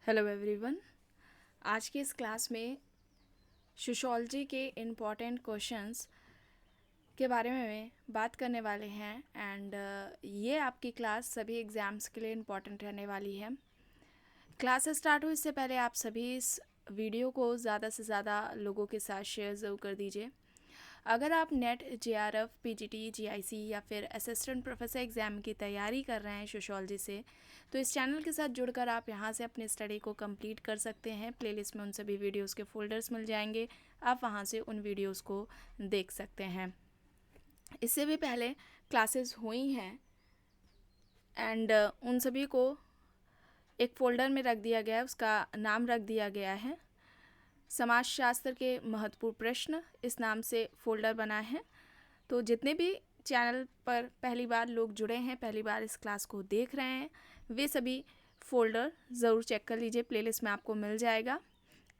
Hello everyone. आज के इस क्लास में सोशियोलॉजी के इम्पॉर्टेंट क्वेश्चंस के बारे में बात करने वाले हैं एंड ये आपकी क्लास सभी एग्ज़ाम्स के लिए इम्पॉर्टेंट रहने वाली है। क्लास स्टार्ट हो इससे पहले आप सभी इस वीडियो को ज़्यादा से ज़्यादा लोगों के साथ शेयर ज़रूर कर दीजिए। अगर आप नेट JRF PGT GIC या फिर असिस्टेंट प्रोफेसर एग्ज़ाम की तैयारी कर रहे हैं सोशियोलॉजी से, तो इस चैनल के साथ जुड़कर आप यहाँ से अपनी स्टडी को कंप्लीट कर सकते हैं। प्लेलिस्ट में उन सभी वीडियोस के फोल्डर्स मिल जाएंगे, आप वहाँ से उन वीडियोस को देख सकते हैं। इससे भी पहले क्लासेस हुई हैं एंड उन सभी को एक फ़ोल्डर में रख दिया गया है, उसका नाम रख दिया गया है समाजशास्त्र के महत्वपूर्ण प्रश्न। इस नाम से फ़ोल्डर बना है। तो जितने भी चैनल पर पहली बार लोग जुड़े हैं, पहली बार इस क्लास को देख रहे हैं, वे सभी फ़ोल्डर ज़रूर चेक कर लीजिए, प्लेलिस्ट में आपको मिल जाएगा।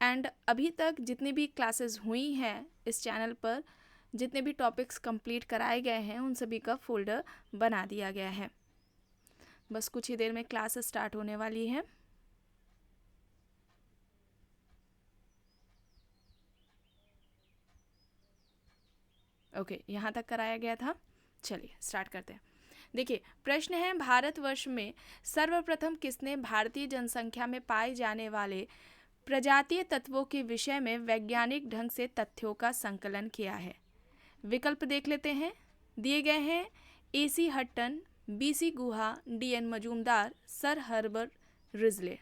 एंड अभी तक जितनी भी क्लासेस हुई हैं इस चैनल पर, जितने भी टॉपिक्स कंप्लीट कराए गए हैं, उन सभी का फ़ोल्डर बना दिया गया है। बस कुछ ही देर में क्लास स्टार्ट होने वाली है। ओके, यहाँ तक कराया गया था। चलिए स्टार्ट करते हैं। देखिए, प्रश्न है, भारतवर्ष में सर्वप्रथम किसने भारतीय जनसंख्या में पाए जाने वाले प्रजातीय तत्वों के विषय में वैज्ञानिक ढंग से तथ्यों का संकलन किया है? विकल्प देख लेते हैं, दिए गए हैं। AC हट्टन, BC गुहा, DN Majumdar, sir Herbert Risley.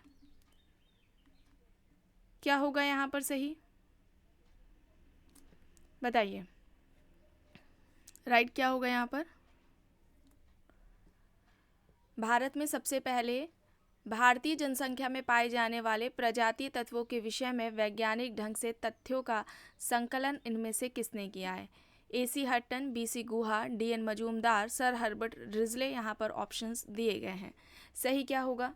क्या होगा यहाँ पर सही, बताइए। राइट क्या होगा यहाँ पर? भारत में सबसे पहले भारतीय जनसंख्या में पाए जाने वाले प्रजातीय तत्वों के विषय में वैज्ञानिक ढंग से तथ्यों का संकलन इनमें से किसने किया है? AC हट्टन, BC गुहा, DN Majumdar, sir Herbert Risley. यहाँ पर ऑप्शंस दिए गए हैं। सही क्या होगा?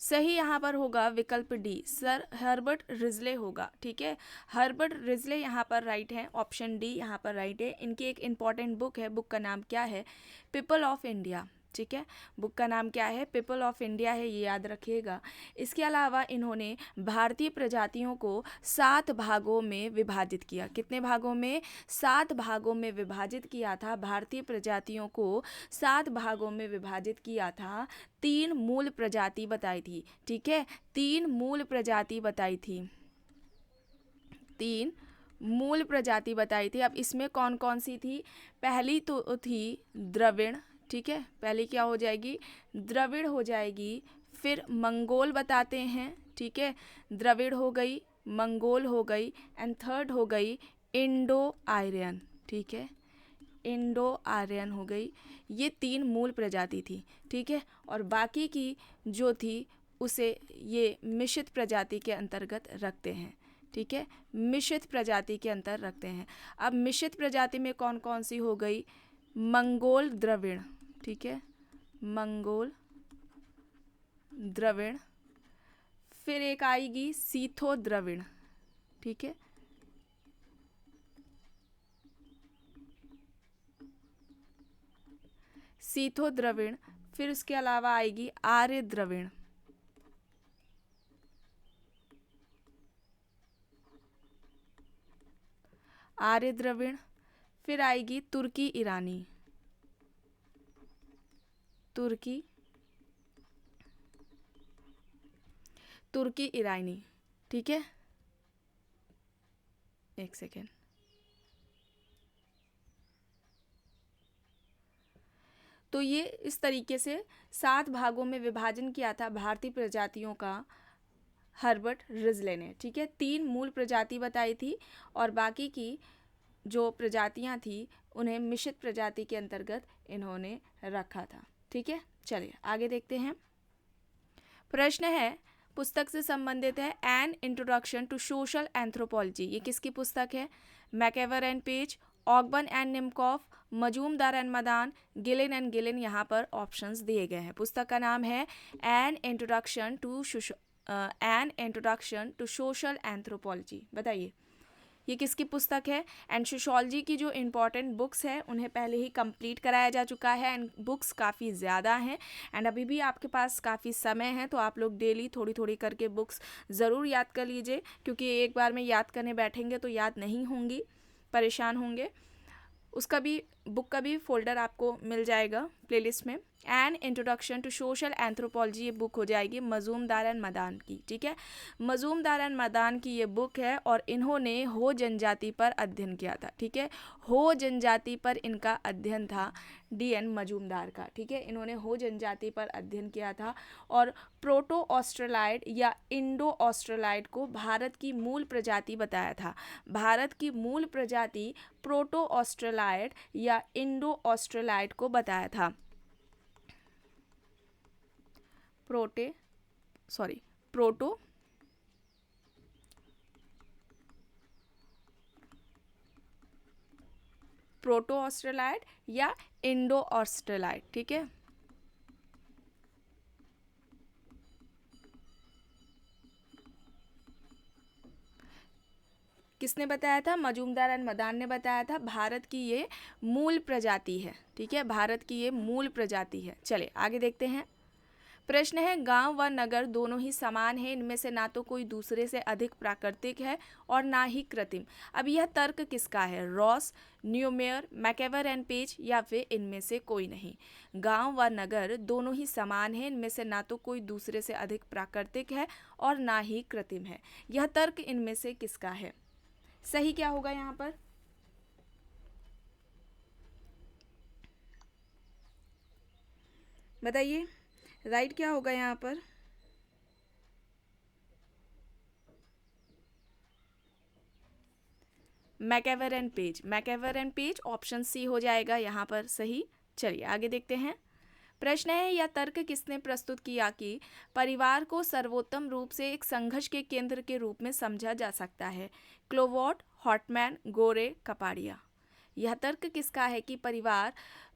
सही यहाँ पर होगा विकल्प डी, सर हर्बर्ट रिजले होगा। ठीक है, हर्बर्ट रिजले यहाँ पर राइट है। ऑप्शन डी यहाँ पर राइट है। इनकी एक इम्पॉर्टेंट बुक है, बुक का नाम क्या है? People of India. ठीक है, बुक का नाम क्या है? पीपल ऑफ इंडिया है, ये याद रखिएगा। इसके अलावा इन्होंने भारतीय प्रजातियों को 7 भागों में विभाजित किया। कितने भागों में? 7 भागों में विभाजित किया था। भारतीय प्रजातियों को 7 भागों में विभाजित किया था। 3 मूल प्रजाति बताई थी। ठीक है, 3 मूल प्रजाति बताई थी। 3 मूल प्रजाति बताई थी। अब इसमें कौन कौन सी थी? पहली तो थी द्रविड़। ठीक है, पहली क्या हो जाएगी? द्रविड़ हो जाएगी। फिर मंगोल बताते हैं। ठीक है, द्रविड़ हो गई, मंगोल हो गई, एंड थर्ड हो गई इंडो आर्यन। ठीक है, इंडो आर्यन हो गई। ये 3 मूल प्रजाति थी। ठीक है, और बाकी की जो थी उसे ये मिश्रित प्रजाति के अंतर्गत रखते हैं। ठीक है, मिश्रित प्रजाति के अंतर रखते हैं। अब मिश्रित प्रजाति में कौन कौन सी हो गई? मंगोल द्रविड़। ठीक है, मंगोल द्रविड़। फिर एक आएगी सीथो द्रविड़। ठीक है, सीथो द्रविड़। फिर उसके अलावा आएगी आर्य द्रविड़। आर्य द्रविड़। फिर आएगी तुर्की ईरानी। तुर्की ईरानी। ठीक है, एक सेकेंड। तो ये इस तरीके से 7 भागों में विभाजन किया था भारतीय प्रजातियों का हर्बर्ट रिजले ने। ठीक है, 3 मूल प्रजाति बताई थी और बाकी की जो प्रजातियां थी उन्हें मिश्रित प्रजाति के अंतर्गत इन्होंने रखा था। ठीक है, चलिए आगे देखते हैं। प्रश्न है, पुस्तक से संबंधित है, an introduction to social anthropology. ये किसकी पुस्तक है? MacIver and Page, Ogburn and Nimkoff, Majumdar and Madan, Gillin and Gillin. यहाँ पर ऑप्शंस दिए गए हैं। पुस्तक का नाम है an introduction to social anthropology. बताइए, ये किसकी पुस्तक है। एंड सोशियोलॉजी की जो इम्पोर्टेंट बुक्स है उन्हें पहले ही कंप्लीट कराया जा चुका है एंड बुक्स काफ़ी ज़्यादा हैं एंड अभी भी आपके पास काफ़ी समय है, तो आप लोग डेली थोड़ी थोड़ी करके बुक्स ज़रूर याद कर लीजिए, क्योंकि एक बार में याद करने बैठेंगे तो याद नहीं होंगी, परेशान होंगे। उसका भी बुक का भी फोल्डर आपको मिल जाएगा प्लेलिस्ट में। And introduction to social anthropology ये बुक हो जाएगी मजूमदार एंड मदान की, ठीक है। मजूमदार एंड मदान की ये बुक है और इन्होंने हो जनजाति पर अध्ययन किया था, ठीक है। हो जनजाति पर इनका अध्ययन था डी.एन. मजूमदार का, ठीक है। इन्होंने हो जनजाति पर अध्ययन किया था और प्रोटो ऑस्ट्रेलाइड या इंडो ऑस्ट्रेलाइड को भारत की मूल प्रजाति बताया था। भारत की मूल प्रजाति प्रोटो ऑस्ट्रेलाइड या इंडो ऑस्ट्रेलाइड को बताया था। प्रोटो ऑस्ट्रेलाइड या इंडो ऑस्ट्रेलाइड, ठीक है। किसने बताया था? मजूमदार एंड मदान ने बताया था। भारत की ये मूल प्रजाति है, ठीक है। भारत की ये मूल प्रजाति है। चलिए आगे देखते हैं। प्रश्न है, गांव व नगर दोनों ही समान है, इनमें से ना तो कोई दूसरे से अधिक प्राकृतिक है और ना ही कृत्रिम। अब यह तर्क किसका है? रॉस, न्यूमेयर, मैकेवर एंड पेज या फिर इनमें से कोई नहीं। गांव व नगर दोनों ही समान है, इनमें से ना तो कोई दूसरे से अधिक प्राकृतिक है और ना ही कृत्रिम है। यह तर्क इनमें से किसका है? सही क्या होगा यहाँ पर? बताइए, राइट क्या होगा यहाँ पर? MacIver and Page. MacIver and Page option C हो जाएगा यहाँ पर सही। चलिए आगे देखते हैं। प्रश्न है, यह तर्क किसने प्रस्तुत किया कि परिवार को सर्वोत्तम रूप से एक संघर्ष के केंद्र के रूप में समझा जा सकता है? क्लोवॉट, हॉटमैन, गोरे, कपाड़िया। यह तर्क किसका है कि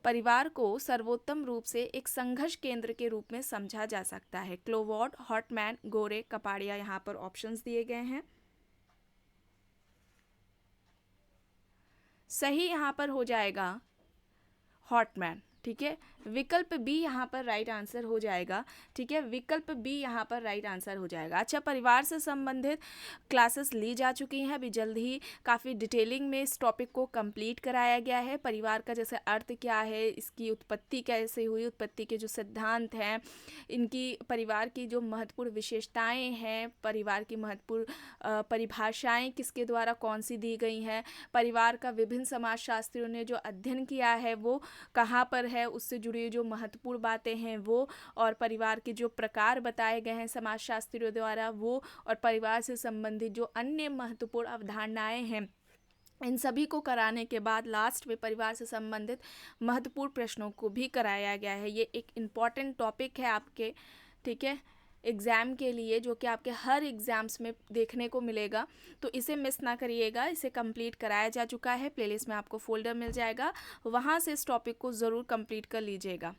परिवार को सर्वोत्तम रूप से एक संघर्ष केंद्र के रूप में समझा जा सकता है? क्लोवॉट, हॉटमैन, गोरे, कपाड़िया। यहाँ पर ऑप्शंस दिए गए हैं। सही यहाँ पर हो जाएगा हॉटमैन, ठीक है। विकल्प बी यहाँ पर राइट आंसर हो जाएगा, ठीक है। विकल्प बी यहाँ पर राइट आंसर हो जाएगा। अच्छा, परिवार से संबंधित क्लासेस ली जा चुकी हैं, अभी जल्द ही काफ़ी डिटेलिंग में इस टॉपिक को कंप्लीट कराया गया है। परिवार का जैसे अर्थ क्या है, इसकी उत्पत्ति कैसे हुई, उत्पत्ति के जो सिद्धांत हैं, इनकी परिवार की जो महत्वपूर्ण विशेषताएँ हैं, परिवार की महत्वपूर्ण परिभाषाएँ किसके द्वारा कौन सी दी गई हैं, परिवार का विभिन्न समाजशास्त्रियों ने जो अध्ययन किया है वो कहाँ पर है, उससे जुड़ी जो महत्वपूर्ण बातें हैं वो, और परिवार के जो प्रकार बताए गए हैं समाजशास्त्रियों द्वारा वो, और परिवार से संबंधित जो अन्य महत्वपूर्ण अवधारणाएं हैं, इन सभी को कराने के बाद लास्ट में परिवार से संबंधित महत्वपूर्ण प्रश्नों को भी कराया गया है। ये एक इम्पॉर्टेंट टॉपिक है आपके, ठीक है, एग्ज़ाम के लिए, जो कि आपके हर एग्ज़ाम्स में देखने को मिलेगा, तो इसे मिस ना करिएगा। इसे कंप्लीट कराया जा चुका है, प्लेलिस्ट में आपको फोल्डर मिल जाएगा, वहाँ से इस टॉपिक को ज़रूर कंप्लीट कर लीजिएगा,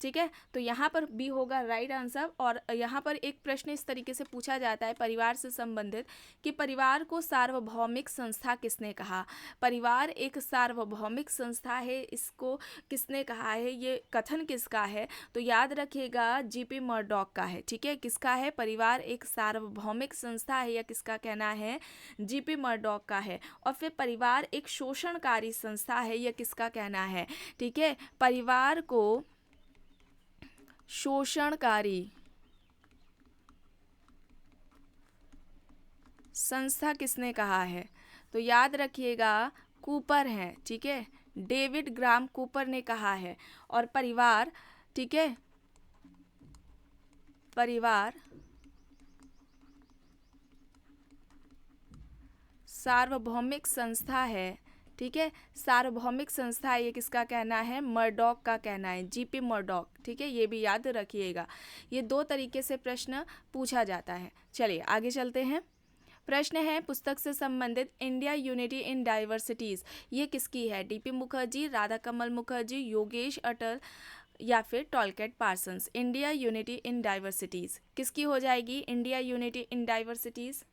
ठीक है। तो यहाँ पर बी होगा राइट आंसर। और यहाँ पर एक प्रश्न इस तरीके से पूछा जाता है परिवार से संबंधित कि परिवार को सार्वभौमिक संस्था किसने कहा? परिवार एक सार्वभौमिक संस्था है, इसको किसने कहा है, ये कथन किसका है? तो याद रखिएगा जीपी मर्डॉक का है, ठीक है। किसका है? परिवार एक सार्वभौमिक संस्था है, या किसका कहना है? जीपी मर्डॉक का है। और फिर परिवार एक शोषणकारी संस्था है, यह किसका कहना है? ठीक है, परिवार को शोषणकारी संस्था किसने कहा है? तो याद रखिएगा कूपर है, ठीक है, डेविड ग्राम कूपर ने कहा है। और परिवार, ठीक है, परिवार सार्वभौमिक संस्था है, ठीक है, सार्वभौमिक संस्था, ये किसका कहना है? मर्डॉक का कहना है, जीपी मर्डॉक, ठीक है। ये भी याद रखिएगा, ये दो तरीके से प्रश्न पूछा जाता है। चलिए आगे चलते हैं। प्रश्न है पुस्तक से संबंधित इंडिया यूनिटी इन डाइवर्सिटीज़, ये किसकी है? डीपी मुखर्जी, राधा कमल मुखर्जी, योगेश अटल या फिर Talcott Parsons. India unity in diversities किसकी हो जाएगी? India unity in diversities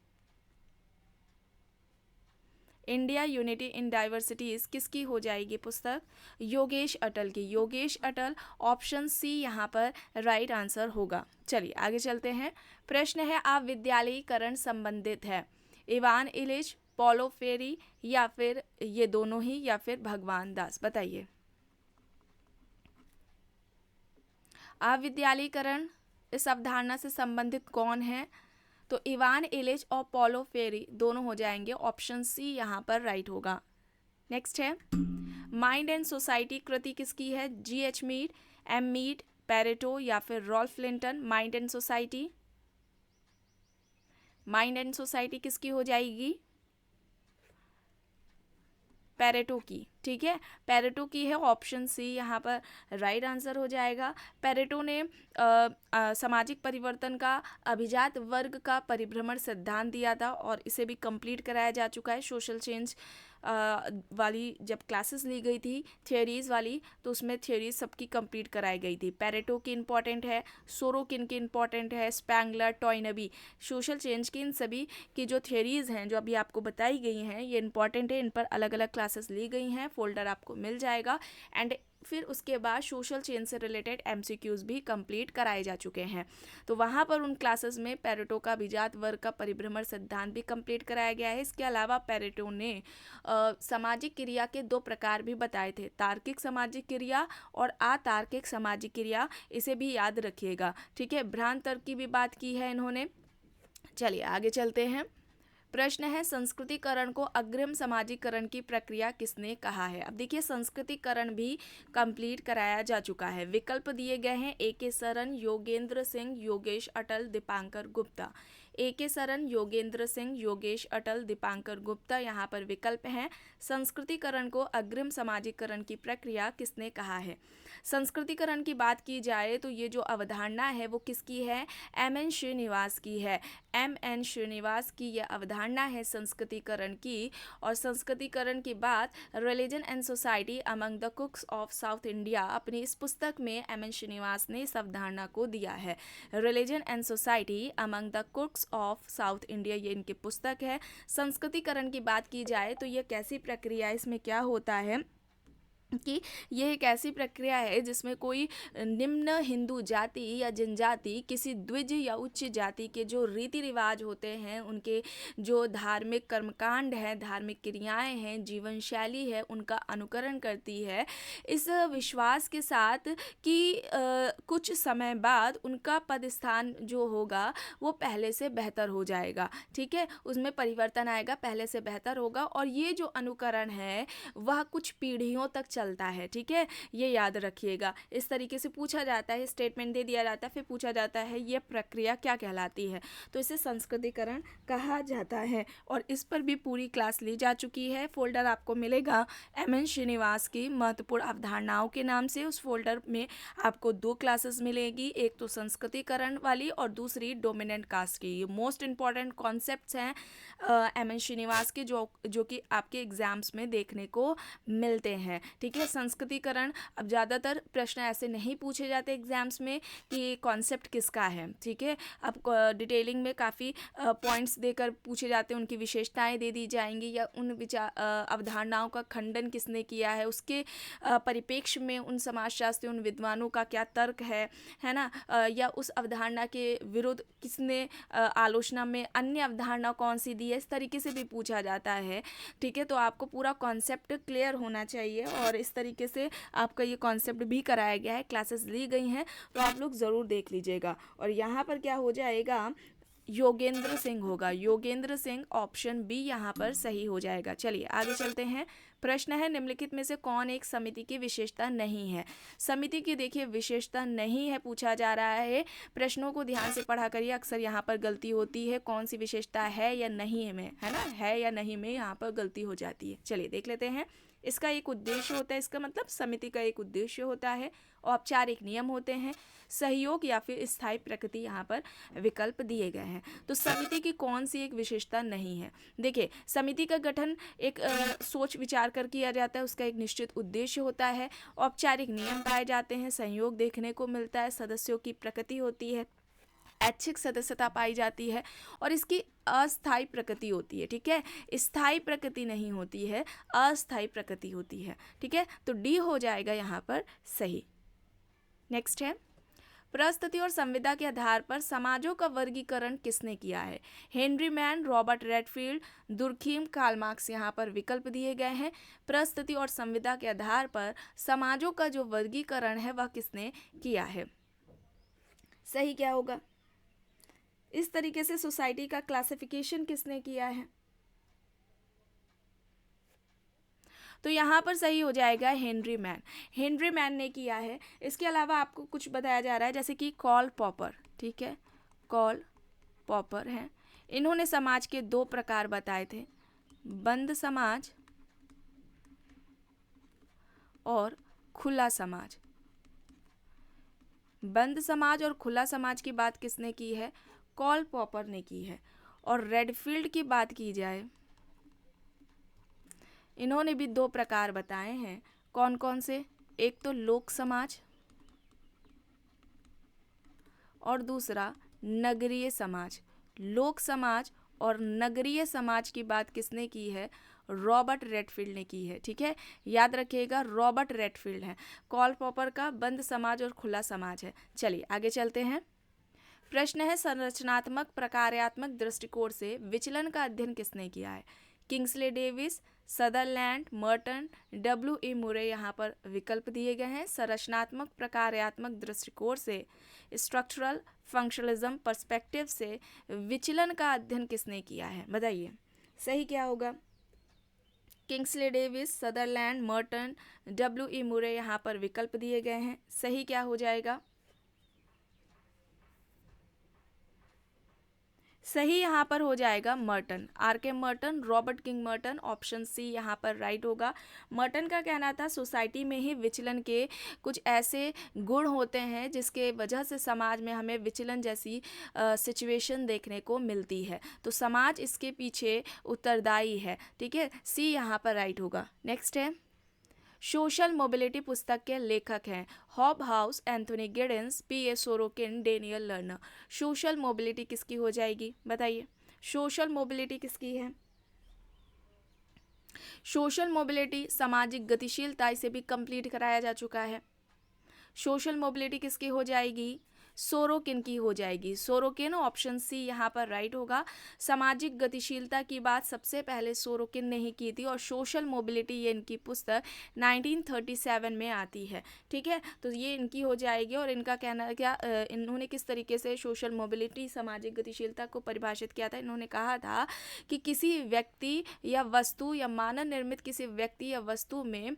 India unity in diversities किसकी हो जाएगी पुस्तक? योगेश अटल की। योगेश अटल, ऑप्शन सी यहाँ पर राइट आंसर होगा। चलिए आगे चलते हैं। प्रश्न है आप विद्यालयीकरण संबंधित है इवान इलिच, पॉलो फेरी या फिर ये दोनों ही या फिर भगवान दास, बताइए। अविद्यालयीकरण इस अवधारणा से संबंधित कौन है? तो इवान इलिच और पॉलो फेरी दोनों हो जाएंगे, ऑप्शन सी यहाँ पर राइट होगा। नेक्स्ट है माइंड एंड सोसाइटी कृति किसकी है? G.H. Mead, M. Mead, Pareto या फिर Ralph Linton. Mind and society, mind and society किसकी हो जाएगी? पेरेटो की। ठीक है, पेरेटो की है, ऑप्शन सी यहाँ पर राइट आंसर हो जाएगा। पेरेटो ने सामाजिक परिवर्तन का अभिजात वर्ग का परिभ्रमण सिद्धांत दिया था और इसे भी कंप्लीट कराया जा चुका है। सोशल चेंज वाली जब क्लासेस ली गई थी थियोरीज वाली, तो उसमें थियोरीज सबकी कंप्लीट कराई गई थी। पेरेटो की इंपॉर्टेंट है, सोरोकिन की इंपॉर्टेंट है, स्पैंगलर, टॉयनबी, सोशल चेंज की इन सभी की जो थियोरीज हैं जो अभी आपको बताई गई हैं ये इंपॉर्टेंट है। इन पर अलग अलग क्लासेस ली गई हैं, फोल्डर आपको मिल जाएगा। एंड फिर उसके बाद सोशल चेंज से रिलेटेड MCQs भी कंप्लीट कराए जा चुके हैं। तो वहाँ पर उन क्लासेस में पेरेटो का अभिजात वर्ग का परिभ्रमण सिद्धांत भी कंप्लीट कराया गया है। इसके अलावा पेरेटो ने सामाजिक क्रिया के 2 प्रकार भी बताए थे, तार्किक सामाजिक क्रिया और अतार्किक सामाजिक क्रिया, इसे भी याद रखिएगा। ठीक है, भ्रांत तर्क की भी बात की है इन्होंने। चलिए आगे चलते हैं। प्रश्न है संस्कृतिकरण को अग्रिम समाजीकरण की प्रक्रिया किसने कहा है? अब देखिए संस्कृतिकरण भी कंप्लीट कराया जा चुका है। विकल्प दिए गए हैं A.K. सरन, योगेंद्र सिंह, योगेश अटल, दीपांकर गुप्ता। A.K. सरन, योगेंद्र सिंह, योगेश अटल, दीपांकर गुप्ता यहाँ पर विकल्प हैं। संस्कृतिकरण को अग्रिम समाजीकरण की प्रक्रिया किसने कहा है? संस्कृतिकरण की बात की जाए तो ये जो अवधारणा है वो किसकी है? M.N. श्रीनिवास की है। M.N. श्रीनिवास की यह अवधारणा है संस्कृतिकरण की। और संस्कृतिकरण की बात religion and society among the कुक्स of south India, अपनी इस पुस्तक में M.N. श्रीनिवास ने इस अवधारणा को दिया है। Religion and society among the कुक्स of south India, ये इनकी पुस्तक है। संस्कृतिकरण की बात की जाए तो ये कैसी प्रक्रिया, इसमें क्या होता है कि यह एक ऐसी प्रक्रिया है जिसमें कोई निम्न हिंदू जाति या जनजाति किसी द्विज या उच्च जाति के जो रीति रिवाज होते हैं, उनके जो धार्मिक कर्मकांड हैं, धार्मिक क्रियाएं हैं, जीवन शैली है, उनका अनुकरण करती है, इस विश्वास के साथ कि कुछ समय बाद उनका पद स्थान जो होगा वो पहले से बेहतर हो जाएगा। ठीक है, उसमें परिवर्तन आएगा, पहले से बेहतर होगा। और ये जो अनुकरण है वह कुछ पीढ़ियों तक चलता है। ठीक है, ये याद रखिएगा। इस तरीके से पूछा जाता है, स्टेटमेंट दे दिया जाता है, फिर पूछा जाता है ये प्रक्रिया क्या कहलाती है, तो इसे संस्कृतिकरण कहा जाता है। और इस पर भी पूरी क्लास ली जा चुकी है। फोल्डर आपको मिलेगा M.N. श्रीनिवास की महत्वपूर्ण अवधारणाओं के नाम से। उस फोल्डर में आपको 2 क्लासेस मिलेगी, एक तो संस्कृतिकरण वाली और दूसरी डोमिनेंट कास्ट की। ये मोस्ट इंपॉर्टेंट कॉन्सेप्ट्स हैं M.N. श्रीनिवास के, जो कि आपके एग्जाम्स में देखने को मिलते हैं। ठीक है, संस्कृतिकरण, अब ज़्यादातर प्रश्न ऐसे नहीं पूछे जाते एग्जाम्स में कि कॉन्सेप्ट किसका है। ठीक है, अब डिटेलिंग में काफ़ी पॉइंट्स देकर पूछे जाते हैं, उनकी विशेषताएं दे दी जाएंगी, या उन अवधारणाओं का खंडन किसने किया है, उसके परिप्रेक्ष्य में उन समाजशास्त्री, उन विद्वानों का क्या तर्क है ना, या उस अवधारणा के विरुद्ध किसने आलोचना में अन्य अवधारणा कौन सी दी है, इस तरीके से भी पूछा जाता है। ठीक है, तो आपको पूरा कॉन्सेप्ट क्लियर होना चाहिए और इस तरीके से आपका ये कॉन्सेप्ट भी कराया गया है, क्लासेस ली गई हैं, तो आप लोग ज़रूर देख लीजिएगा। और यहाँ पर क्या हो जाएगा, योगेंद्र सिंह होगा। योगेंद्र सिंह, ऑप्शन बी यहाँ पर सही हो जाएगा। चलिए आगे चलते हैं। प्रश्न है निम्नलिखित में से कौन एक समिति की विशेषता नहीं है? समिति की देखिए विशेषता नहीं है पूछा जा रहा है। प्रश्नों को ध्यान से पढ़ा करिए, अक्सर यहाँ पर गलती होती है, कौन सी विशेषता है या नहीं है में, है ना, है या नहीं में यहाँ पर गलती हो जाती है। चलिए देख लेते हैं। इसका एक उद्देश्य होता है, इसका मतलब समिति का एक उद्देश्य होता है, औपचारिक नियम होते हैं, सहयोग या फिर स्थायी प्रकृति यहाँ पर विकल्प दिए गए हैं। तो समिति की कौन सी एक विशेषता नहीं है? देखिए, समिति का गठन एक सोच विचार कर किया जाता है, उसका एक निश्चित उद्देश्य होता है, औपचारिक नियम पाए जाते हैं, सहयोग देखने को मिलता है, सदस्यों की प्रकृति होती है, ऐच्छिक सदस्यता पाई जाती है और इसकी अस्थायी प्रकृति होती है, ठीक है, स्थायी प्रकृति नहीं होती है, अस्थायी प्रकृति होती है, ठीक है। तो डी हो जाएगा यहाँ पर सही। नेक्स्ट है, परिस्थिति और संविदा के आधार पर समाजों का वर्गीकरण किसने किया है? Henry Maine, Robert Redfield, Durkheim, Karl Marx. यहाँ पर विकल्प दिए गए हैं। परिस्थिति और संविदा के आधार पर समाजों का जो वर्गीकरण है वह किसने किया है? सही क्या होगा? इस तरीके से सोसाइटी का क्लासिफिकेशन किसने किया है? तो यहाँ पर सही हो जाएगा हेनरी मैन। हेनरी मैन ने किया है। इसके अलावा आपको कुछ बताया जा रहा है, जैसे कि कार्ल पॉपर, ठीक है, कार्ल पॉपर हैं। इन्होंने समाज के दो प्रकार बताए थे, बंद समाज और खुला समाज। बंद समाज और खुला समाज की बात किसने की है? कार्ल पॉपर ने की है। और रेडफील्ड की बात की जाए, इन्होंने भी दो प्रकार बताए हैं। कौन कौन से? एक तो लोक समाज और दूसरा नगरीय समाज। लोक समाज और नगरीय समाज की बात किसने की है? रॉबर्ट रेडफील्ड ने की है, ठीक है, याद रखिएगा, रॉबर्ट रेडफील्ड है। कार्ल पॉपर का बंद समाज और खुला समाज है। चलिए आगे चलते हैं। प्रश्न है, संरचनात्मक प्रकार्यात्मक दृष्टिकोण से विचलन का अध्ययन किसने किया है? Kingsley Davis, Sutherland, Merton, W A. Murray. यहाँ पर विकल्प दिए गए हैं। संरचनात्मक प्रकार्यात्मक दृष्टिकोण से, स्ट्रक्चरल फंक्शनलिज्म पर्सपेक्टिव से विचलन का अध्ययन किसने किया है? बताइए सही क्या होगा? Kingsley Davis, Sutherland, Merton, W A. Murray. यहाँ पर विकल्प दिए गए हैं। सही क्या हो जाएगा? सही यहाँ पर हो जाएगा Merton, R K. Merton, Robert King Merton. Option C यहाँ पर राइट होगा। मर्टन का कहना था सोसाइटी में ही विचलन के कुछ ऐसे गुण होते हैं जिसके वजह से समाज में हमें विचलन जैसी सिचुएशन देखने को मिलती है। तो समाज इसके पीछे उत्तरदायी है, ठीक है, सी यहाँ पर राइट होगा। नेक्स्ट है, सोशल मोबिलिटी पुस्तक के लेखक हैं Hobhouse, Anthony Giddens, PA. Sorokin, Daniel learner. Social mobility किसकी हो जाएगी? बताइए सोशल मोबिलिटी किसकी है? सोशल मोबिलिटी सामाजिक गतिशीलता, इसे भी कंप्लीट कराया जा चुका है। सोशल मोबिलिटी किसकी हो जाएगी? सोरोकिन की हो जाएगी। सोरोकिन, ऑप्शन सी यहाँ पर राइट होगा। सामाजिक गतिशीलता की बात सबसे पहले सोरोकिन ने ही की थी और सोशल मोबिलिटी ये इनकी पुस्तक 1937 में आती है, ठीक है। तो ये इनकी हो जाएगी। और इनका कहना क्या, इन्होंने किस तरीके से सोशल मोबिलिटी सामाजिक गतिशीलता को परिभाषित किया था? इन्होंने कहा था कि किसी व्यक्ति या वस्तु या मानव निर्मित किसी व्यक्ति या वस्तु में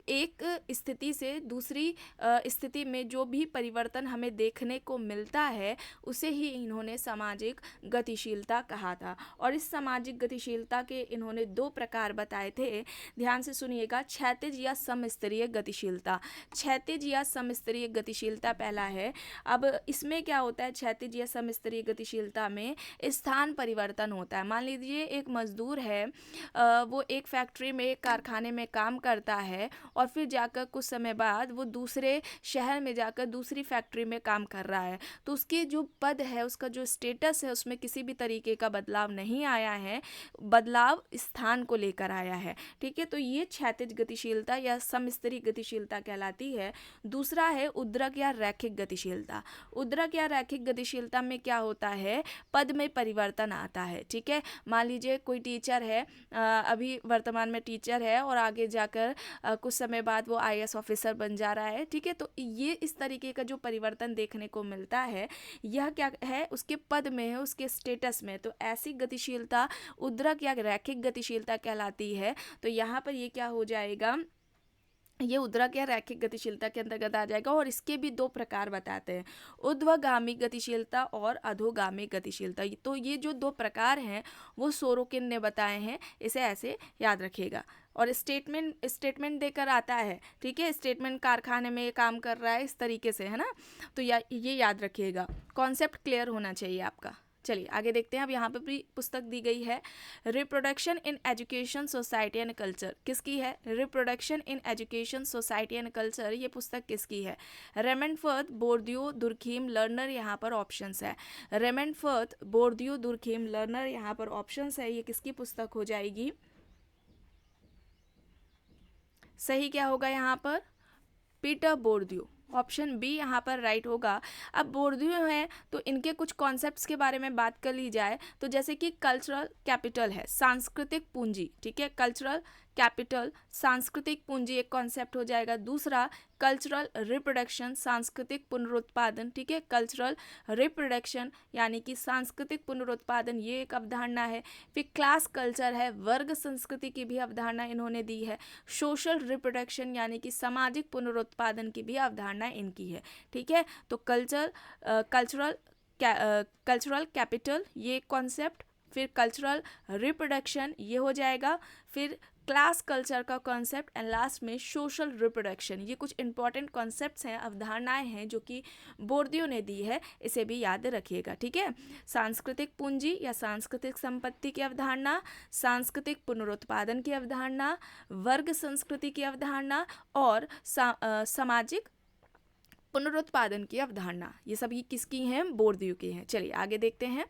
एक स्थिति से दूसरी स्थिति में जो भी परिवर्तन हमें देखने को मिलता है उसे ही इन्होंने सामाजिक गतिशीलता कहा था। और इस सामाजिक गतिशीलता के इन्होंने दो प्रकार बताए थे, ध्यान से सुनिएगा। क्षैतिज या समस्तरीय गतिशीलता। क्षैतिज या समस्तरीय गतिशीलता पहला है। अब इसमें क्या होता है? क्षैतिज या समस्तरीय गतिशीलता में स्थान परिवर्तन होता है। मान लीजिए एक मजदूर है, वो एक फैक्ट्री में, एक कारखाने में काम करता है और फिर जाकर कुछ समय बाद वो दूसरे शहर में जाकर दूसरी फैक्ट्री में काम कर रहा है, तो उसकी जो पद है, उसका जो स्टेटस है, उसमें किसी भी तरीके का बदलाव नहीं आया है, बदलाव स्थान को लेकर आया है, ठीक है। तो ये क्षैतिज गतिशीलता या समस्तरीय गतिशीलता कहलाती है। दूसरा है उद्रक या रैखिक गतिशीलता। उद्रक या रैखिक गतिशीलता में क्या होता है? पद में परिवर्तन आता है, ठीक है। मान लीजिए कोई टीचर है, अभी वर्तमान में टीचर है और आगे जाकर कुछ समय बाद वो IAS ऑफिसर बन जा रहा है, ठीक है। तो ये इस तरीके का जो परिवर्तन देखने को मिलता है, यह क्या है? उसके पद में है, उसके स्टेटस में। तो ऐसी गतिशीलता उद्रक या रैखिक गतिशीलता कहलाती है। तो यहाँ पर ये क्या हो जाएगा? ये उद्रक या रैखिक गतिशीलता के अंतर्गत आ जाएगा। और इसके भी दो प्रकार बताते हैं, ऊर्ध्वगामी गतिशीलता और अधोगामी गतिशीलता। तो ये जो दो प्रकार हैं वो सोरोकिन ने बताए हैं, इसे ऐसे याद रखिएगा। और स्टेटमेंट देकर आता है, ठीक है। स्टेटमेंट कारखाने में काम कर रहा है, इस तरीके से, है ना। तो ये याद रखिएगा, कॉन्सेप्ट क्लियर होना चाहिए आपका, चलिए आगे देखते हैं। अब यहाँ पर भी पुस्तक दी गई है, reproduction in education society and culture. किसकी है? Reproduction in education society and culture, ये पुस्तक किसकी है? रेमंडफर्थ, बोर्दियो, दुर्खीम, लर्नर, यहाँ पर ऑप्शंस है। रेमंडफर्थ, बोर्दियो, दुर्खीम, लर्नर, यहाँ पर ऑप्शंस है। ये किसकी पुस्तक हो जाएगी? सही क्या होगा यहाँ पर? पीटर बोर्दियो, ऑप्शन बी यहाँ पर राइट होगा। अब बोर्दियो हैं तो इनके कुछ कॉन्सेप्ट्स के बारे में बात कर ली जाए तो जैसे कि कल्चरल कैपिटल है, सांस्कृतिक पूंजी, ठीक है, कल्चरल कैपिटल, सांस्कृतिक पूंजी एक कॉन्सेप्ट हो जाएगा। दूसरा कल्चरल रिप्रोडक्शन, सांस्कृतिक पुनरुत्पादन, ठीक है, कल्चरल रिप्रोडक्शन यानी कि सांस्कृतिक पुनरुत्पादन, ये एक अवधारणा है। फिर क्लास कल्चर है, वर्ग संस्कृति की भी अवधारणा इन्होंने दी है। सोशल रिप्रोडक्शन यानी कि सामाजिक पुनरुत्पादन की भी अवधारणा इनकी है, ठीक है। तो कल्चरल कैपिटल ये कॉन्सेप्ट, फिर कल्चरल रिप्रोडक्शन ये हो जाएगा, फिर क्लास कल्चर का कॉन्सेप्ट एंड लास्ट में सोशल रिप्रोडक्शन। ये कुछ इंपॉर्टेंट कॉन्सेप्ट्स हैं, अवधारणाएं हैं जो कि बोर्दियो ने दी है, इसे भी याद रखिएगा, ठीक है। सांस्कृतिक पूंजी या सांस्कृतिक संपत्ति की अवधारणा, सांस्कृतिक पुनरुत्पादन की अवधारणा, वर्ग संस्कृति की अवधारणा और सामाजिक पुनरुत्पादन की अवधारणा, ये सभी किसकी हैं? बोर्दियो की हैं। चलिए आगे देखते हैं।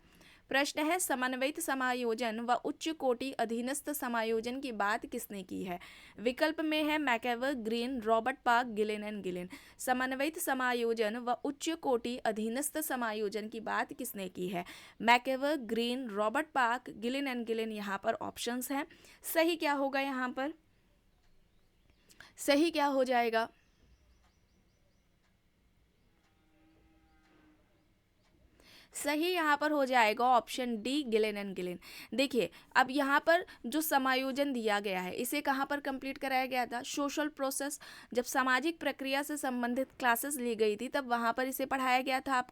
प्रश्न है, समन्वित समायोजन व उच्च कोटि अधीनस्थ समायोजन की बात किसने की है? विकल्प में है मैकेवर, green, Robert park, Ghislaine and Ghislaine. समन्वित समायोजन व उच्च कोटि अधीनस्थ समायोजन की बात किसने की है? मैकेवर, green, Robert park, Ghislaine and Gillin, यहाँ पर ऑप्शंस हैं। सही क्या होगा यहाँ पर? सही क्या हो जाएगा? सही यहाँ पर हो जाएगा option D, Ghislaine and Ghislaine. देखिए अब यहाँ पर जो समायोजन दिया गया है इसे कहाँ पर कंप्लीट कराया गया था? सोशल प्रोसेस, जब सामाजिक प्रक्रिया से संबंधित क्लासेस ली गई थी तब वहाँ पर इसे पढ़ाया गया था।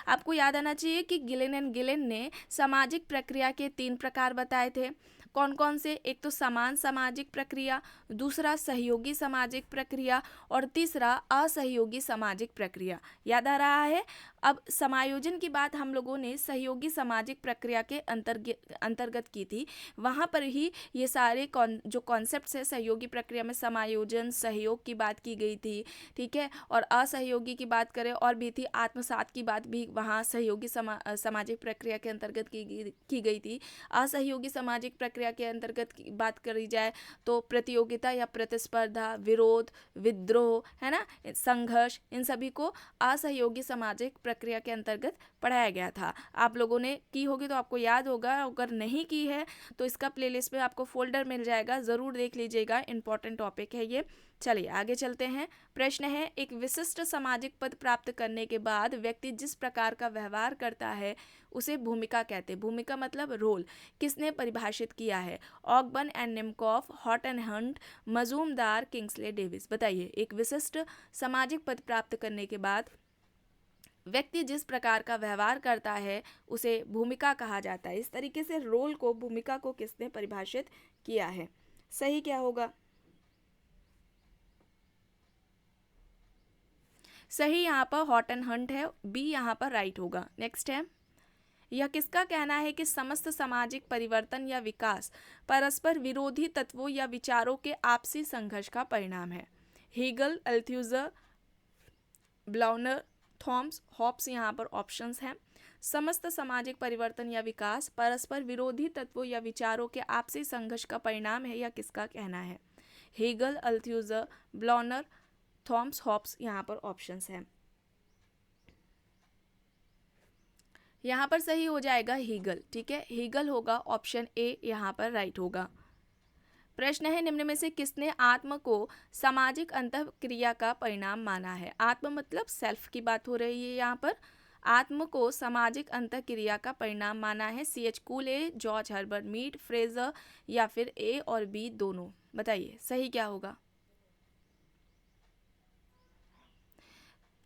आपको याद आना चाहिए कि गिलेन एंड गिलेन ने सामाजिक प्रक्रिया के 3 प्रकार बताए थे। कौन कौन से? एक तो समान सामाजिक प्रक्रिया, दूसरा सहयोगी सामाजिक प्रक्रिया और तीसरा असहयोगी सामाजिक प्रक्रिया। याद आ रहा है? अब समायोजन की बात हम लोगों ने सहयोगी सामाजिक प्रक्रिया के अंतर्गत की थी। वहाँ पर ही ये सारे जो कॉन्सेप्ट्स है सहयोगी प्रक्रिया में समायोजन, सहयोग की बात की गई थी, ठीक है। और असहयोगी की बात करें और भी थी, आत्मसात की बात भी वहाँ सहयोगी सामाजिक प्रक्रिया के अंतर्गत की गई थी। असहयोगी सामाजिक प्रक्रिया के अंतर्गत की बात करी जाए तो प्रतियोगिता या प्रतिस्पर्धा, विरोध, विद्रोह, है ना, संघर्ष, इन सभी को असहयोगी सामाजिक प्रक्रिया के अंतर्गत पढ़ाया गया था। आप लोगों ने की होगी तो आपको याद होगा, अगर नहीं की है तो इसका प्लेलिस्ट में आपको फोल्डर मिल जाएगा, ज़रूर देख लीजिएगा, इंपॉर्टेंट टॉपिक है ये। चलिए आगे चलते हैं। प्रश्न है, एक विशिष्ट सामाजिक पद प्राप्त करने के बाद व्यक्ति जिस प्रकार का व्यवहार करता है उसे भूमिका कहते हैं। भूमिका मतलब रोल। किसने परिभाषित किया है? Ogburn and निमकॉफ, hot and Hunt, Majumdar, Kingsley Davis. बताइए, एक विशिष्ट सामाजिक पद प्राप्त करने के बाद व्यक्ति जिस प्रकार का व्यवहार करता है उसे भूमिका कहा जाता है। इस तरीके से रोल को, भूमिका को किसने परिभाषित किया है? सही क्या होगा? सही यहाँ पर हॉट एंड हंट है, बी यहाँ पर राइट होगा। नेक्स्ट है, यह किसका कहना है कि समस्त सामाजिक परिवर्तन या विकास परस्पर विरोधी तत्वों या विचारों के आपसी संघर्ष का परिणाम है? हीगल, अल्थ्यूजर, ब्लाउनर, थॉम्स, हॉब्स, यहाँ पर ऑप्शंस हैं। समस्त सामाजिक परिवर्तन या विकास परस्पर विरोधी तत्वों या विचारों के आपसी संघर्ष का परिणाम है, यह किसका कहना है? हीगल, अल्थ्यूजर, ब्लाउनर, थॉम्स, हॉब्स, यहाँ पर ऑप्शंस हैं। यहाँ पर सही हो जाएगा हीगल, ठीक है, हीगल होगा, ऑप्शन ए यहाँ पर राइट होगा। प्रश्न है, निम्न में से किसने आत्म को सामाजिक अंतःक्रिया का परिणाम माना है? आत्म मतलब सेल्फ की बात हो रही है यहाँ पर। आत्म को सामाजिक अंतःक्रिया का परिणाम माना है। CH कूले, George Herbert Mead, Fraser या फिर ए और बी दोनों। बताइए सही क्या होगा?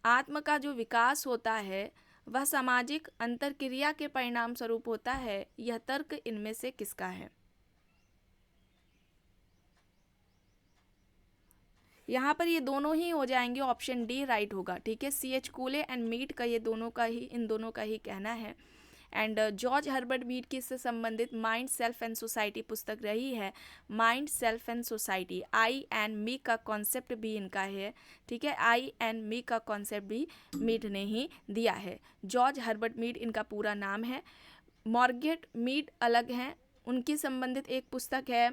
आत्म का जो विकास होता है वह सामाजिक अंतर्क्रिया के परिणाम स्वरूप होता है। यह तर्क इनमें से किसका है? यहाँ पर ये दोनों ही हो जाएंगे, ऑप्शन डी राइट होगा, ठीक है। CH कूले एंड मीट का ये दोनों का ही, इन दोनों का ही कहना है। एंड जॉर्ज हर्बर्ट मीड की इससे संबंधित माइंड सेल्फ एंड सोसाइटी पुस्तक रही है। Mind self and society, I and me का कॉन्सेप्ट भी इनका है, ठीक है। आई एंड मी का कॉन्सेप्ट भी मीड ने ही दिया है। जॉर्ज हर्बर्ट मीड इनका पूरा नाम है। मॉर्गेट मीड अलग हैं, उनकी संबंधित एक पुस्तक है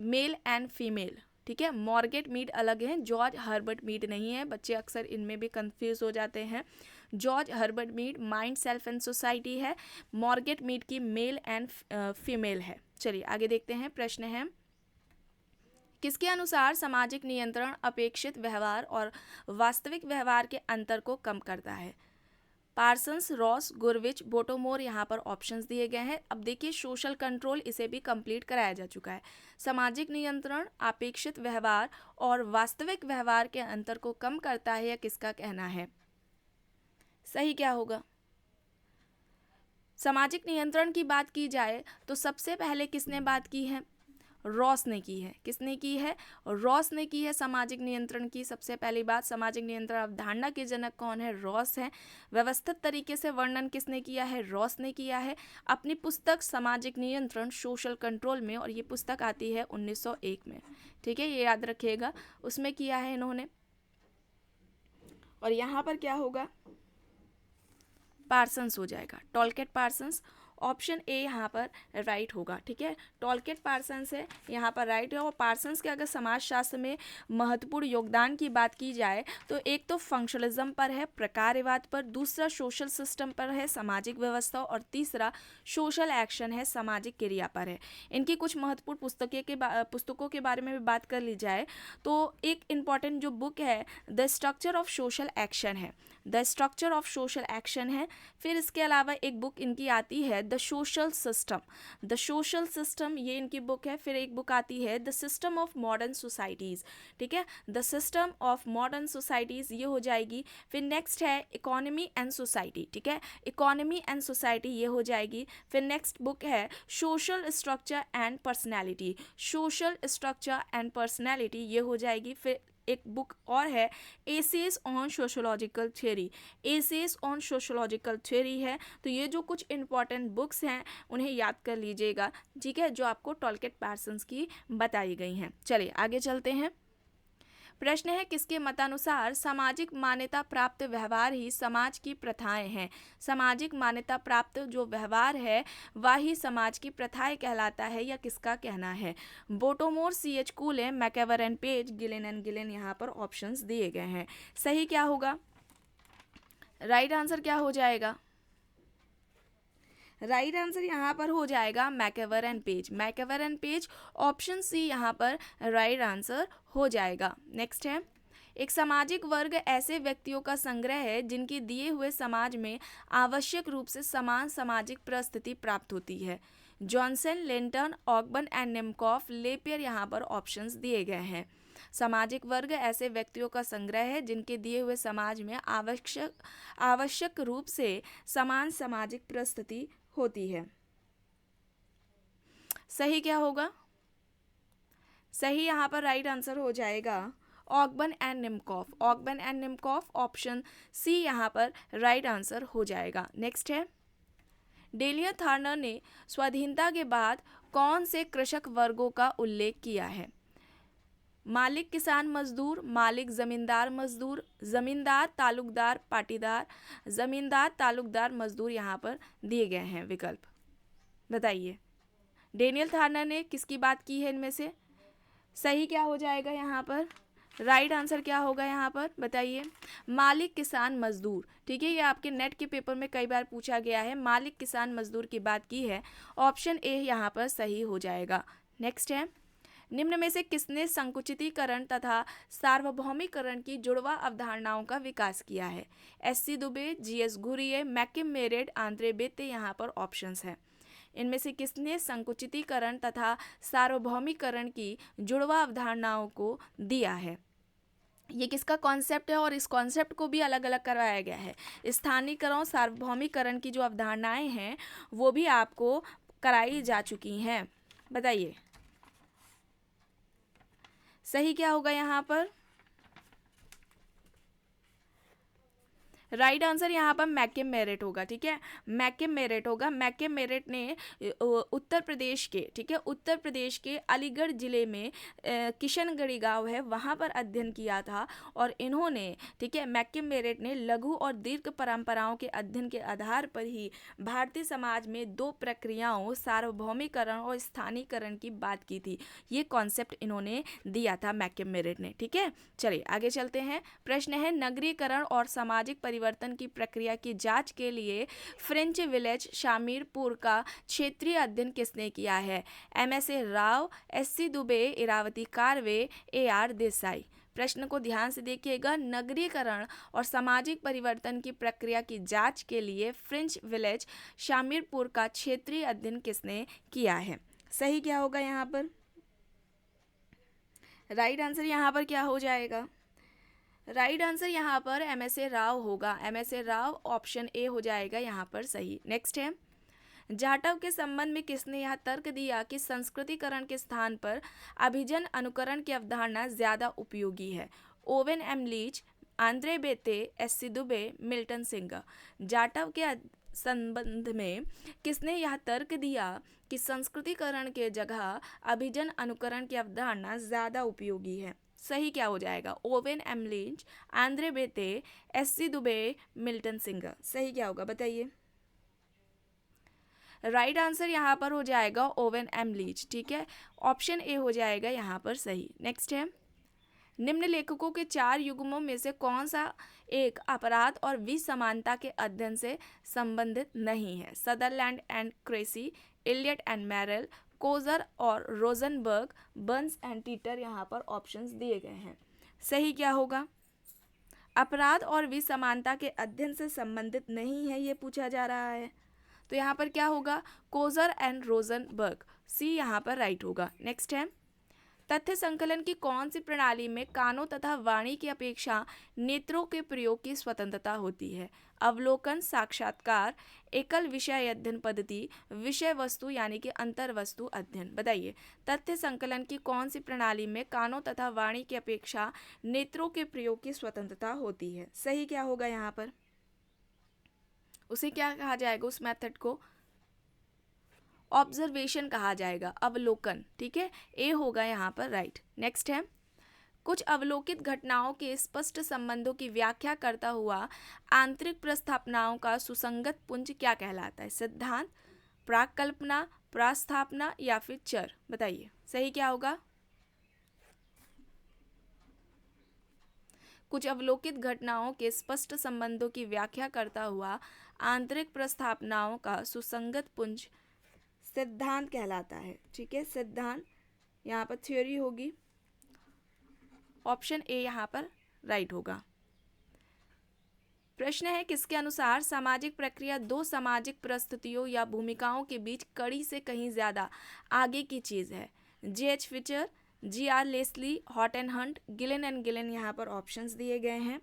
मेल एंड फीमेल, ठीक है। मॉर्गेट मीड अलग हैं, जॉर्ज हर्बर्ट मीड नहीं है, बच्चे अक्सर इनमें भी कंफ्यूज हो जाते हैं। George Herbert Mead mind self and society है, मॉर्गेट मीड की मेल एंड फीमेल है। चलिए आगे देखते हैं। प्रश्न है, किसके अनुसार सामाजिक नियंत्रण अपेक्षित व्यवहार और वास्तविक व्यवहार के अंतर को कम करता है? पार्सन्स, रॉस, गुरविच, बोटोमोर यहाँ पर ऑप्शंस दिए गए हैं। अब देखिए सोशल कंट्रोल, इसे भी कंप्लीट कराया जा चुका है। सामाजिक नियंत्रण अपेक्षित व्यवहार और वास्तविक व्यवहार के अंतर को कम करता है, या किसका कहना है? सही क्या होगा? सामाजिक नियंत्रण की बात की जाए तो सबसे पहले किसने बात की है? रॉस ने की है। किसने की है? रॉस ने की है सामाजिक नियंत्रण की सबसे पहली बात। सामाजिक नियंत्रण अवधारणा के जनक कौन है? रॉस है। व्यवस्थित तरीके से वर्णन किसने किया है? रॉस ने किया है अपनी पुस्तक सामाजिक नियंत्रण सोशल कंट्रोल में, और ये पुस्तक आती है 1901 में, ठीक है, ये याद रखिएगा, उसमें किया है इन्होंने। और यहाँ पर क्या होगा? पार्सन्स हो जाएगा, टॉलकेट पार्सन्स। ऑप्शन ए यहाँ पर राइट होगा, ठीक है। टॉलकेट पार्सन्स है यहाँ पर राइट है। और पार्सन्स के अगर समाजशास्त्र में महत्वपूर्ण योगदान की बात की जाए तो एक तो फंक्शनलिज्म पर है, प्रकारवाद पर, दूसरा सोशल सिस्टम पर है, सामाजिक व्यवस्था, और तीसरा सोशल एक्शन है, सामाजिक क्रिया पर है। इनकी कुछ महत्वपूर्ण पुस्तकों के बारे में भी बात कर ली जाए तो एक इम्पॉर्टेंट जो बुक है the structure of social action है, the structure of social action है। फिर इसके अलावा एक बुक इनकी आती है the social system, the social system, ये इनकी बुक है। फिर एक बुक आती है the system of modern societies, ठीक है, the system of modern societies, ये हो जाएगी। फिर नेक्स्ट है इकोनॉमी एंड सोसाइटी, ठीक है, इकोनॉमी एंड सोसाइटी, ये हो जाएगी। फिर नेक्स्ट बुक है social structure and personality, social structure and personality, ये हो जाएगी। फिर एक बुक और है essays on sociological theory, essays on sociological theory है। तो ये जो कुछ इंपॉर्टेंट बुक्स हैं उन्हें याद कर लीजिएगा, ठीक है, जो आपको टॉलकेट पार्सन्स की बताई गई हैं। चलिए आगे चलते हैं। प्रश्न है, किसके मतानुसार सामाजिक मान्यता प्राप्त व्यवहार ही समाज की प्रथाएं हैं? सामाजिक मान्यता प्राप्त जो व्यवहार है वह ही समाज की प्रथाएं कहलाता है, या किसका कहना है? Bottomore, C.H. Cooley, MacIver and Page, Gillin and Gillin, यहाँ पर ऑप्शंस दिए गए हैं। सही क्या होगा? राइट आंसर क्या हो जाएगा? राइट आंसर यहाँ पर हो जाएगा MacIver and Page, MacIver and Page, option C यहाँ पर राइट आंसर हो जाएगा। नेक्स्ट है, एक सामाजिक वर्ग ऐसे व्यक्तियों का संग्रह है जिनकी दिए हुए समाज में आवश्यक रूप से समान सामाजिक परिस्थिति प्राप्त होती है। Johnson, Linton, Ogburn and Nimkoff, LaPiere, यहाँ पर ऑप्शंस दिए गए हैं। सामाजिक वर्ग ऐसे व्यक्तियों का संग्रह है जिनके दिए हुए समाज में आवश्यक रूप से समान सामाजिक परिस्थिति होती है। सही क्या होगा? सही यहाँ पर राइट आंसर हो जाएगा Ogburn and Nimkoff, Ogburn and Nimkoff, option C यहाँ पर राइट आंसर हो जाएगा। नेक्स्ट है, डेलिया थार्नर ने स्वाधीनता के बाद कौन से कृषक वर्गों का उल्लेख किया है? मालिक, किसान, मजदूर, मालिक, जमींदार, मजदूर, जमींदार, तालुकदार, पाटीदार, जमींदार, तालुकदार, मजदूर, यहाँ पर दिए गए हैं विकल्प। बताइए डेनियल थार्नर ने किसकी बात की है इनमें से? सही क्या हो जाएगा यहाँ पर? राइट आंसर क्या होगा यहाँ पर? बताइए। मालिक, किसान, मजदूर, ठीक है, ये आपके नेट के पेपर में कई बार पूछा गया है। मालिक, किसान, मजदूर की बात की है, ऑप्शन ए यहाँ पर सही हो जाएगा। नेक्स्ट है, निम्न में से किसने संकुचितीकरण तथा सार्वभौमिकरण की जुड़वा अवधारणाओं का विकास किया है? S.C. Dubey, G.S. Ghurye, मैकिम मेरेड, Andre बेते, यहाँ पर ऑप्शंस हैं। इनमें से किसने संकुचितीकरण तथा सार्वभौमिकरण की जुड़वा अवधारणाओं को दिया है? ये किसका कॉन्सेप्ट है, और इस कॉन्सेप्ट को भी अलग अलग करवाया गया है। स्थानीयकरण, सार्वभौमिकरण की जो अवधारणाएं हैं वो भी आपको कराई जा चुकी हैं। बताइए सही क्या होगा यहाँ पर? राइट आंसर यहाँ पर मैकम मेरिट होगा, ठीक है, मैकम मेरिट होगा। मैकम मेरिट ने उत्तर प्रदेश के, ठीक है, उत्तर प्रदेश के अलीगढ़ जिले में किशनगढ़ी गांव है, वहाँ पर अध्ययन किया था। और इन्होंने, ठीक है, मैकम मेरिट ने लघु और दीर्घ परंपराओं के अध्ययन के आधार पर ही भारतीय समाज में दो प्रक्रियाओं, सार्वभौमिकरण और स्थानीयकरण की बात की थी। ये कॉन्सेप्ट इन्होंने दिया था मैकम मेरिट ने, ठीक है। चलिए आगे चलते हैं। प्रश्न है, नगरीकरण और सामाजिक परिवर्तन की प्रक्रिया की जांच के लिए फ्रेंच विलेज शामीरपुर का क्षेत्रीय अध्ययन किसने किया है? MSA Rao, SC Dubey, Iravati Karve, AR Desai. प्रश्न को ध्यान से देखिएगा। नगरीकरण और सामाजिक परिवर्तन की प्रक्रिया की जांच के लिए फ्रेंच विलेज शामीरपुर का क्षेत्रीय अध्ययन किसने किया है? सही क्या होगा यहाँ पर? राइट आंसर यहाँ पर क्या हो जाएगा? राइट आंसर यहाँ पर MSA राव होगा। MSA राव, ऑप्शन ए हो जाएगा यहाँ पर सही। नेक्स्ट है, जाटव के संबंध में किसने यह तर्क दिया कि संस्कृतिकरण के स्थान पर अभिजन अनुकरण की अवधारणा ज्यादा उपयोगी है? Owen M Leach, Andre Beteille, SC Dube, Milton Singer. Jatav के संबंध में किसने यह तर्क दिया कि संस्कृतिकरण के जगह अभिजन अनुकरण की अवधारणा ज्यादा उपयोगी है? सही क्या हो जाएगा? Owen M Leach, Andre Beteille, SC Dube, Milton Singer. सही क्या होगा बताइए? राइट आंसर यहाँ पर हो जाएगा ओवेन एम लीच, ठीक है, ऑप्शन ए हो जाएगा यहाँ पर सही। नेक्स्ट है, निम्न लेखकों के 4 युग्मों में से कौन सा एक अपराध और विसमानता के अध्ययन से संबंधित नहीं है? Sutherland and Cressey, Elliott and Merrill, Coser और रोजनबर्ग, बर्न्स एंड टीटर। यहाँ पर ऑप्शंस दिए गए हैं। सही क्या होगा? अपराध और विसमानता के अध्ययन से संबंधित नहीं है, ये पूछा जा रहा है। तो यहाँ पर क्या होगा? कोजर एंड रोजनबर्ग, सी यहाँ पर राइट होगा। नेक्स्ट है, तथ्य संकलन की कौन सी प्रणाली में कानों तथा वाणी की अपेक्षा नेत्रों के प्रयोग की स्वतंत्रता होती है? अवलोकन, साक्षात्कार, एकल विषय अध्ययन पद्धति, विषय वस्तु यानी कि अंतर वस्तु अध्ययन। बताइए, तथ्य संकलन की कौन सी प्रणाली में कानों तथा वाणी की अपेक्षा नेत्रों के प्रयोग की स्वतंत्रता होती है? सही क्या होगा यहाँ पर? उसे क्या कहा जाएगा? उस मेथड को ऑब्जर्वेशन कहा जाएगा, अवलोकन, ठीक है, ए होगा यहाँ पर राइट। नेक्स्ट है, कुछ अवलोकित घटनाओं के स्पष्ट संबंधों की व्याख्या करता हुआ आंतरिक प्रस्थापनाओं का सुसंगत पुंज क्या कहलाता है? सिद्धांत, प्राकल्पना, प्रस्थापना या फिर चर। बताइए सही क्या होगा? कुछ अवलोकित घटनाओं के स्पष्ट संबंधों की व्याख्या करता हुआ आंतरिक प्रस्थापनाओं का सुसंगत पुंज सिद्धांत कहलाता है, ठीक है, सिद्धांत। यहाँ पर थ्योरी होगी, ऑप्शन ए यहाँ पर राइट होगा। प्रश्न है, किसके अनुसार सामाजिक प्रक्रिया दो सामाजिक परिस्थितियों या भूमिकाओं के बीच कड़ी से कहीं ज्यादा आगे की चीज है? J.H. Fichter, G.R. लेस्ली, हॉट and Hunt, Gillin and Gillin. यहाँ पर ऑप्शंस दिए गए हैं।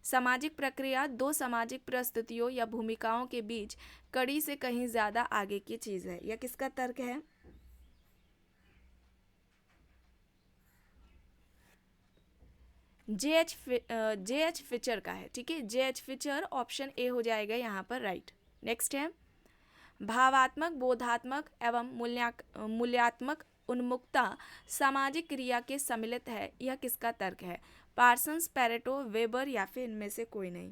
सामाजिक प्रक्रिया दो सामाजिक परिस्थितियों या भूमिकाओं के बीच कड़ी से कहीं ज्यादा आगे की चीज है, यह किसका तर्क है? J.H. फिचर का है, ठीक है, J.H. फिचर, ऑप्शन ए हो जाएगा यहाँ पर राइट। नेक्स्ट है, भावात्मक, बोधात्मक एवं मूल्यात्मक उन्मुखता सामाजिक क्रिया के सम्मिलित है, यह किसका तर्क है? पार्सन्स, पेरेटो, वेबर या फिर इनमें से कोई नहीं।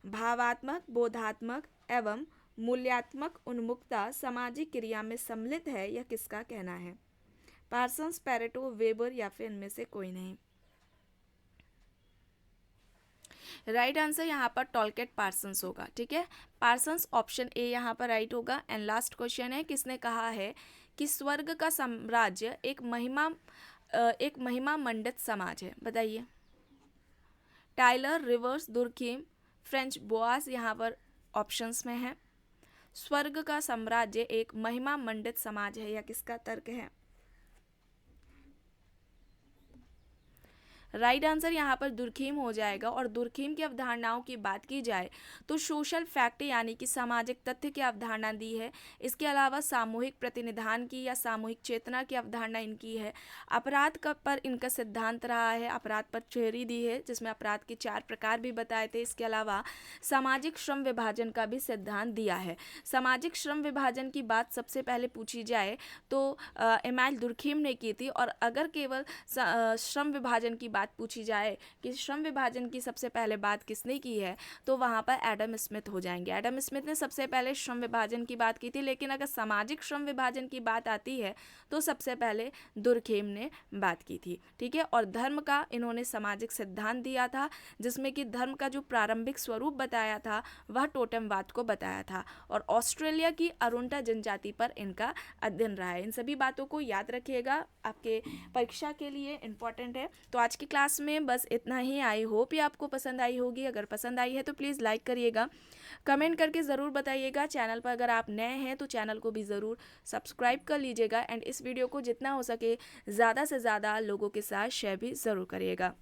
भावात्मक, बोधात्मक एवं मूल्यात्मक उन्मुखता सामाजिक क्रिया में सम्मिलित है, यह किसका कहना है? पार्सन्स, पेरेटो, वेबर या फिर इनमें से कोई नहीं। राइट आंसर यहाँ पर टॉलकेट पार्सन्स होगा, ठीक है, पार्सन्स, ऑप्शन ए यहाँ पर राइट होगा। एंड लास्ट क्वेश्चन है, किसने कहा है कि स्वर्ग का साम्राज्य एक महिमा मंडित समाज है? बताइए। Tyler, reverse, Durkheim, French Boaz यहाँ पर ऑप्शंस में है। स्वर्ग का साम्राज्य एक महिमा मंडित समाज है, यह किसका तर्क है? राइट आंसर यहाँ पर दुर्खिम हो जाएगा। और दुर्खिम की अवधारणाओं की बात की जाए तो सोशल फैक्ट यानी कि सामाजिक तथ्य की अवधारणा दी है। इसके अलावा सामूहिक प्रतिनिधान की या सामूहिक चेतना की अवधारणा इनकी है। अपराध का पर इनका सिद्धांत रहा है, अपराध पर थ्योरी दी है जिसमें अपराध के 4 प्रकार भी बताए थे। इसके अलावा सामाजिक श्रम विभाजन का भी सिद्धांत दिया है। सामाजिक श्रम विभाजन की बात सबसे पहले पूछी जाए तो इमानुएल दुर्खिम ने की थी। और अगर केवल श्रम विभाजन की बात पूछी जाए कि श्रम विभाजन की सबसे पहले बात किसने की है, तो वहाँ पर एडम स्मिथ हो जाएंगे। एडम स्मिथ ने सबसे पहले श्रम विभाजन की बात की थी। लेकिन अगर सामाजिक श्रम विभाजन की बात आती है तो सबसे पहले दुर्खिम ने बात की थी। ठीक है। और धर्म का इन्होंने सामाजिक सिद्धांत दिया था जिसमें कि धर्म का जो प्रारंभिक स्वरूप बताया था वह टोटेमवाद को बताया था। और ऑस्ट्रेलिया की अरुंटा जनजाति पर इनका अध्ययन रहा है। इन सभी बातों को याद रखिएगा, आपके परीक्षा के लिए इम्पॉर्टेंट है। तो आज की क्लास में बस इतना ही। आई होप ये आपको पसंद आई होगी। अगर पसंद आई है तो प्लीज़ लाइक करिएगा, कमेंट करके ज़रूर बताइएगा। चैनल पर अगर आप नए हैं तो चैनल को भी ज़रूर सब्सक्राइब कर लीजिएगा। एंड इस वीडियो को जितना हो सके ज़्यादा से ज़्यादा लोगों के साथ शेयर भी ज़रूर करिएगा।